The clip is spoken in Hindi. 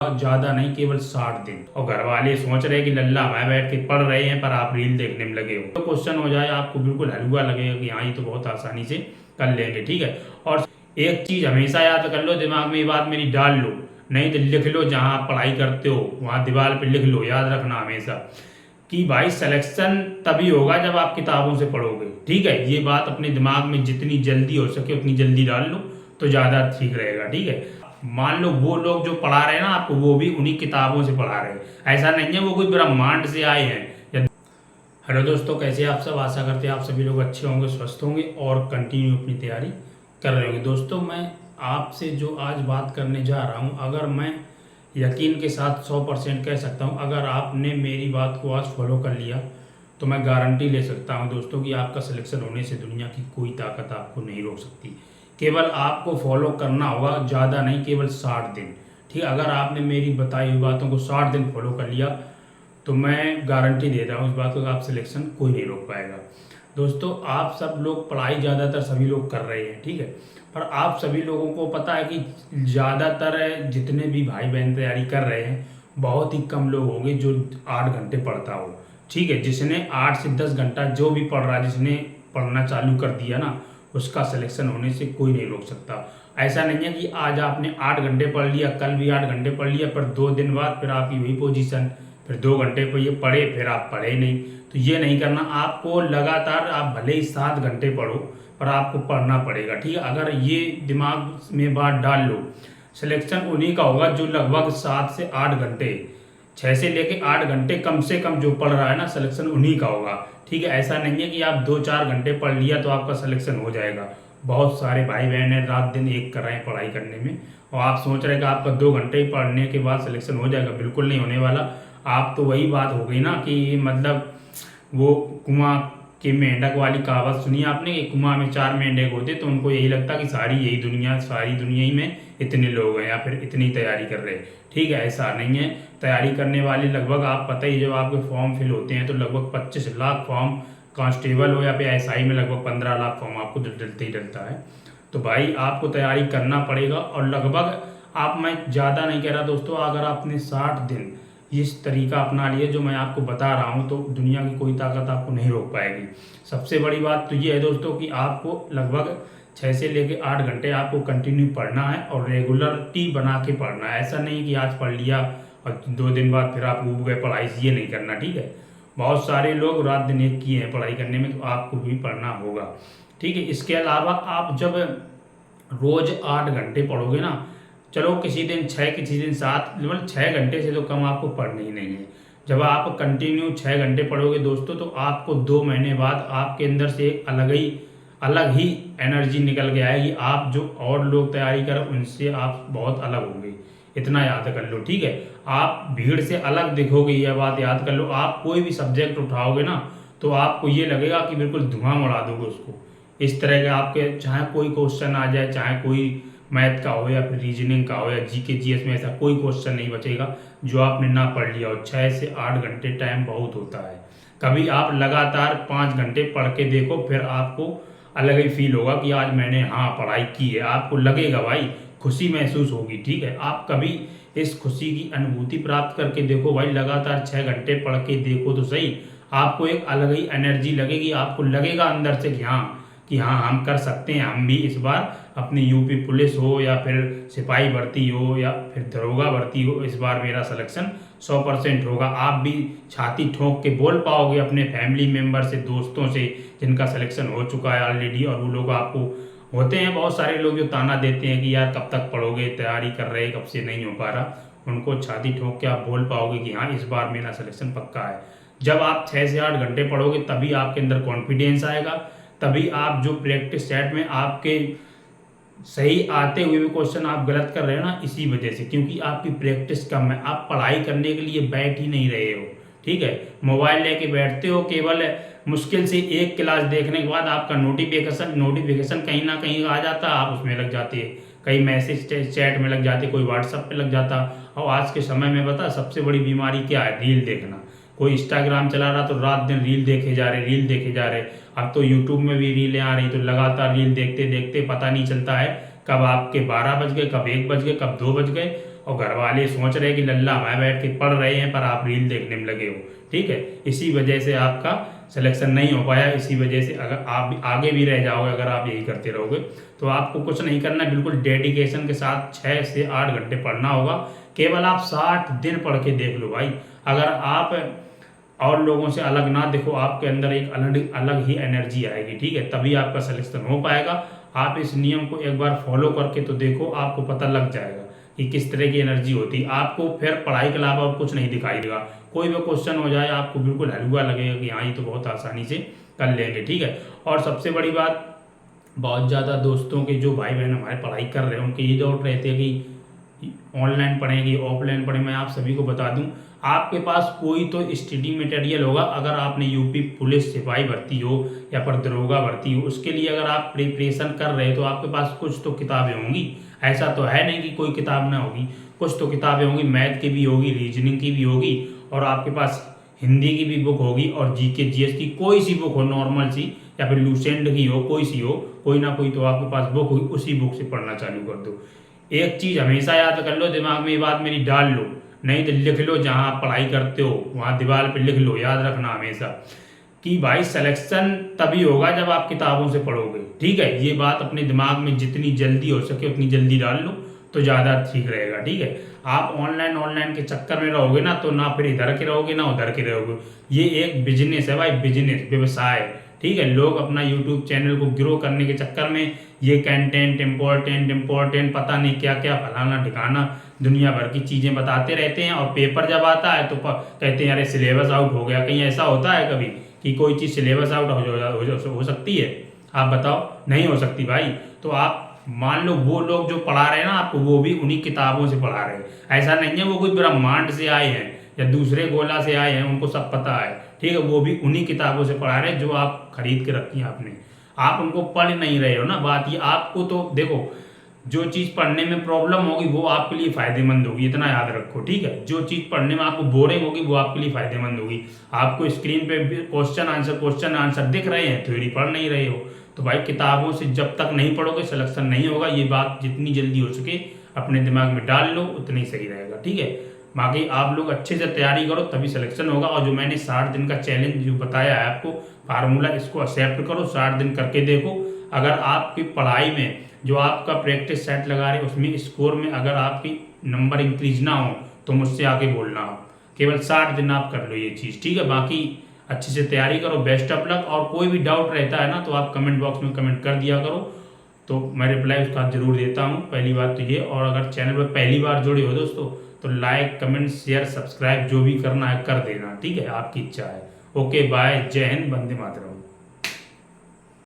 ज़्यादा नहीं, केवल 60 दिन। और घर वाले सोच रहे हैं कि लल्ला मैं बैठ के पढ़ रहे हैं पर आप रील देखने में लगे हो। तो क्वेश्चन हो जाए आपको बिल्कुल हलवा लगेगा कि हाँ ये तो बहुत आसानी से कर लेंगे, ठीक है। और एक चीज़ हमेशा याद कर लो, दिमाग में ये बात मेरी डाल लो, नहीं तो लिख लो, जहाँ आप पढ़ाई करते हो वहाँ दीवार पर लिख लो, याद रखना हमेशा कि भाई सिलेक्शन तभी होगा जब आप किताबों से पढ़ोगे, ठीक है। ये बात अपने दिमाग में जितनी जल्दी हो सके उतनी जल्दी डाल लो तो ज़्यादा ठीक रहेगा, ठीक है। मान लो वो लोग जो पढ़ा रहे हैं ना आपको, वो भी उन्हीं किताबों से पढ़ा रहे हैं, ऐसा नहीं है वो कोई ब्रह्मांड से आए हैं। हेलो दोस्तों, कैसे आप सब? आशा करते हैं आप सभी लोग अच्छे होंगे, स्वस्थ होंगे और कंटिन्यू अपनी तैयारी कर रहे होंगे। दोस्तों, मैं आपसे जो आज बात करने जा रहा हूँ, अगर मैं यकीन के साथ 100% कह सकता हूँ, अगर आपने मेरी बात को आज फॉलो कर लिया तो मैं गारंटी ले सकता हूँ दोस्तों कि आपका सिलेक्शन होने से दुनिया की कोई ताकत आपको नहीं रोक सकती। केवल आपको फॉलो करना होगा, ज़्यादा नहीं, केवल 60 दिन, ठीक है। अगर आपने मेरी बताई हुई बातों को 60 दिन फॉलो कर लिया तो मैं गारंटी दे रहा हूँ इस बात को, आप सिलेक्शन कोई नहीं रोक पाएगा। दोस्तों, आप सब लोग पढ़ाई ज़्यादातर सभी लोग कर रहे हैं, ठीक है, पर आप सभी लोगों को पता है कि ज़्यादातर जितने भी भाई बहन तैयारी कर रहे हैं, बहुत ही कम लोग होंगे जो 8 घंटे पढ़ता हो, ठीक है। जिसने 8 से 10 घंटा जो भी पढ़ रहा है, जिसने पढ़ना चालू कर दिया ना, उसका सिलेक्शन होने से कोई नहीं रोक सकता। ऐसा नहीं है कि आज आपने 8 घंटे पढ़ लिया, कल भी 8 घंटे पढ़ लिया, पर 2 दिन बाद फिर आपकी वही पोजीशन, फिर 2 घंटे पर ये पढ़े, फिर आप पढ़े नहीं। तो ये नहीं करना, आपको लगातार, आप भले ही 7 घंटे पढ़ो पर आपको पढ़ना पड़ेगा, ठीक है। अगर ये दिमाग में बात डाल लो, सिलेक्शन उन्हीं का होगा जो लगभग 7 से 8 घंटे, 6 से लेके 8 घंटे कम से कम जो पढ़ रहा है ना, सिलेक्शन उन्हीं का होगा, ठीक है। ऐसा नहीं है कि आप 2-4 घंटे पढ़ लिया तो आपका सिलेक्शन हो जाएगा। बहुत सारे भाई बहन हैं रात दिन एक कर रहे हैं पढ़ाई करने में, और आप सोच रहे हैं कि आपका 2 घंटे ही पढ़ने के बाद सिलेक्शन हो जाएगा, बिल्कुल नहीं होने वाला। आप तो वही बात हो गई ना कि मतलब वो कुआं के मेंढक वाली कहावत सुनी आपने कि कुआं में 4 मेंढक होते, तो उनको यही लगता कि सारी दुनिया ही में इतने लोग हैं या फिर इतनी तैयारी कर रहे हैं, ठीक है। ऐसा नहीं है, तैयारी करने वाले लगभग, आप पता ही, जब आपके फॉर्म फिल होते हैं तो लगभग 25 लाख फॉर्म, कांस्टेबल हो या फिर एसआई में लगभग 15 लाख फॉर्म आपको डलते ही डलता है। तो भाई आपको तैयारी करना पड़ेगा, और लगभग आप, मैं ज़्यादा नहीं कह रहा दोस्तों, अगर आपने 60 दिन इस तरीका अपना लिया जो मैं आपको बता रहा हूँ तो दुनिया की कोई ताकत आपको नहीं रोक पाएगी। सबसे बड़ी बात तो ये है दोस्तों कि आपको लगभग 6 से लेके 8 घंटे आपको कंटिन्यू पढ़ना है, और रेगुलरिटी बना के पढ़ना है। ऐसा नहीं कि आज पढ़ लिया और 2 दिन बाद फिर आप ऊब गए पढ़ाई से, ये नहीं करना, ठीक है। बहुत सारे लोग रात दिन एक किए हैं पढ़ाई करने में, तो आपको भी पढ़ना होगा, ठीक है। इसके अलावा आप जब रोज़ 8 घंटे पढ़ोगे ना, चलो किसी दिन 6, किसी दिन 7, मतलब 6 घंटे से तो कम आपको पढ़ना ही नहीं है। जब आप कंटिन्यू 6 घंटे पढ़ोगे दोस्तों, तो आपको 2 महीने बाद आपके अंदर से एक अलग ही एनर्जी निकल के आएगी। आप जो और लोग तैयारी करें उनसे आप बहुत अलग होंगे, इतना याद कर लो, ठीक है। आप भीड़ से अलग दिखोगे, यह बात याद कर लो। आप कोई भी सब्जेक्ट उठाओगे ना तो आपको ये लगेगा कि बिल्कुल धुआं उड़ा दोगे उसको। इस तरह के आपके, चाहे कोई क्वेश्चन आ जाए, चाहे कोई मैथ का हो या फिर रीजनिंग का हो या जीके जीएस में, ऐसा कोई क्वेश्चन नहीं बचेगा जो आपने ना पढ़ लिया हो। 6 से 8 घंटे टाइम बहुत होता है। कभी आप लगातार 5 घंटे पढ़ के देखो, फिर आपको अलग ही फील होगा कि आज मैंने हाँ पढ़ाई की है, आपको लगेगा भाई, खुशी महसूस होगी, ठीक है। आप कभी इस खुशी की अनुभूति प्राप्त करके देखो भाई, लगातार 6 घंटे पढ़ के देखो तो सही, आपको एक अलग ही एनर्जी लगेगी। आपको लगेगा अंदर से कि हाँ हम कर सकते हैं, हम भी इस बार अपनी यूपी पुलिस हो या फिर सिपाही भर्ती हो या फिर दरोगा भर्ती हो, इस बार मेरा सिलेक्शन 100% होगा। आप भी छाती ठोक के बोल पाओगे अपने फैमिली मेम्बर से, दोस्तों से जिनका सिलेक्शन हो चुका है ऑलरेडी, और वो लोग आपको, होते हैं बहुत सारे लोग जो ताना देते हैं कि यार कब तक पढ़ोगे, तैयारी कर रहे कब से नहीं हो पा रहा, उनको छाती ठोक के आप बोल पाओगे कि हाँ इस बार मेरा सिलेक्शन पक्का है। जब आप 6 से 8 घंटे पढ़ोगे तभी आपके अंदर कॉन्फिडेंस आएगा, तभी आप जो प्रैक्टिस सेट में आपके सही आते हुए भी क्वेश्चन आप गलत कर रहे हो ना, इसी वजह से, क्योंकि आपकी प्रैक्टिस कम है। आप पढ़ाई करने के लिए बैठ ही नहीं रहे हो, ठीक है। मोबाइल लेके बैठते हो, केवल मुश्किल से एक क्लास देखने के बाद आपका नोटिफिकेशन कहीं ना कहीं आ जाता, आप उसमें लग जाते हैं, कहीं मैसेज चैट में लग जाते, कोई व्हाट्सएप पे लग जाता। और आज के समय में बता सबसे बड़ी बीमारी क्या है? रील देखना। कोई इंस्टाग्राम चला रहा तो रात दिन रील देखे जा रहे। अब तो यूट्यूब में भी रीलें आ रही, तो लगातार रील देखते देखते पता नहीं चलता है कब आपके 12 बज गए, कब 1 बज गए, कब 2 बज गए, और घर वाले सोच रहे हैं कि लल्ला मैं बैठ के पढ़ रहे हैं पर आप रील देखने में लगे हो, ठीक है। इसी वजह से आपका सिलेक्शन नहीं हो पाया, इसी वजह से अगर आप आगे भी रह जाओगे अगर आप यही करते रहोगे। तो आपको कुछ नहीं करना, बिल्कुल डेडिकेशन के साथ 6 से 8 घंटे पढ़ना होगा। केवल आप 60 दिन पढ़ के देख लो भाई। अगर आप और लोगों से अलग ना देखो, आपके अंदर एक अलग अलग ही एनर्जी आएगी, ठीक है, तभी आपका सिलेक्शन हो पाएगा। आप इस नियम को एक बार फॉलो करके तो देखो, आपको पता लग जाएगा कि किस तरह की एनर्जी होती है। आपको फिर पढ़ाई के अलावा और कुछ नहीं दिखाई देगा। कोई भी क्वेश्चन हो जाए आपको बिल्कुल हलवा लगेगा कि हाँ ये तो बहुत आसानी से कर लेंगे, ठीक है। और सबसे बड़ी बात, बहुत ज़्यादा दोस्तों के जो भाई बहन हमारे पढ़ाई कर रहे हैं उनके ये डाउट रहते हैं कि ऑनलाइन पढ़ें कि ऑफलाइन पढ़ें। मैं आप सभी को बता दूं, आपके पास कोई तो स्टडी मटेरियल होगा। अगर आपने यूपी पुलिस सिपाही भर्ती हो या फिर दरोगा भर्ती हो, उसके लिए अगर आप प्रिपरेशन कर रहे हो तो आपके पास कुछ तो किताबें होंगी। ऐसा तो है नहीं कि कोई किताब ना होगी, कुछ तो किताबें होंगी। मैथ की भी होगी, रीजनिंग की भी होगी, और आपके पास हिंदी की भी बुक होगी, और जीके जीएस की कोई सी बुक हो नॉर्मल सी, या फिर लूसेंट की हो, कोई सी हो, कोई ना कोई तो आपके पास बुक होगी। उसी बुक से पढ़ना चालू कर दो। एक चीज़ हमेशा याद कर लो, दिमाग में ये बात मेरी डाल लो, नहीं तो लिख लो, जहाँ आप पढ़ाई करते हो वहाँ दीवार पे लिख लो। याद रखना हमेशा कि भाई सिलेक्शन तभी होगा जब आप किताबों से पढ़ोगे, ठीक है। ये बात अपने दिमाग में जितनी जल्दी हो सके उतनी जल्दी डाल लो तो ज़्यादा ठीक रहेगा, ठीक है। आप ऑनलाइन के चक्कर में रहोगे ना, तो ना फिर इधर के रहोगे ना उधर के रहोगे। ये एक बिजनेस है भाई, बिजनेस, व्यवसाय, ठीक है। लोग अपना यूट्यूब चैनल को ग्रो करने के चक्कर में ये कंटेंट इम्पोर्टेंट पता नहीं क्या क्या फलाना ठिकाना दुनिया भर की चीज़ें बताते रहते हैं, और पेपर जब आता है तो कहते हैं अरे सिलेबस आउट हो गया। कहीं ऐसा होता है कभी कि कोई चीज़ सिलेबस आउट हो सकती है? आप बताओ, नहीं हो सकती भाई। तो आप मान लो वो लोग जो पढ़ा रहे हैं ना आपको, वो भी उन्हीं किताबों से पढ़ा रहे हैं। ऐसा नहीं है वो कोई ब्रह्मांड से आए हैं या दूसरे गोला से आए हैं, उनको सब पता है, ठीक है। वो भी उन्हीं किताबों से पढ़ा रहे हैं जो आप खरीद के रखी हैं आपने। आप उनको पढ़ नहीं रहे हो ना। बात ये, आपको तो देखो, जो चीज़ पढ़ने में प्रॉब्लम होगी वो आपके लिए फायदेमंद होगी, इतना याद रखो, ठीक है। जो चीज़ पढ़ने में आपको बोरिंग होगी वो आपके लिए फायदेमंद होगी। आपको स्क्रीन पे क्वेश्चन आंसर दिख रहे हैं, थ्योरी पढ़ नहीं रहे हो, तो भाई किताबों से जब तक नहीं पढ़ोगे सिलेक्शन नहीं होगा। ये बात जितनी जल्दी हो सके अपने दिमाग में डाल लो, उतनी सही रहेगा, ठीक है। बाकी आप लोग अच्छे से तैयारी करो तभी सिलेक्शन होगा। और जो मैंने 60 दिन का चैलेंज जो बताया है आपको फार्मूला, इसको एक्सेप्ट करो, 60 दिन करके देखो। अगर आपकी पढ़ाई में जो आपका प्रैक्टिस सेट लगा रहे उसमें स्कोर में अगर आपकी नंबर इंक्रीज ना हो तो मुझसे आके बोलना। आप केवल 60 दिन आप कर लो ये चीज़, ठीक है। बाकी अच्छे से तैयारी करो, बेस्ट ऑफ लक। और कोई भी डाउट रहता है ना तो आप कमेंट बॉक्स में कमेंट कर दिया करो, तो मैं रिप्लाई उसका जरूर देता हूँ। पहली बात तो ये, और अगर चैनल पर पहली बार जुड़े हो दोस्तों तो लाइक कमेंट शेयर सब्सक्राइब जो भी करना है कर देना, ठीक है, आपकी इच्छा है। ओके बाय, जय हिंद, वंदे मातरम।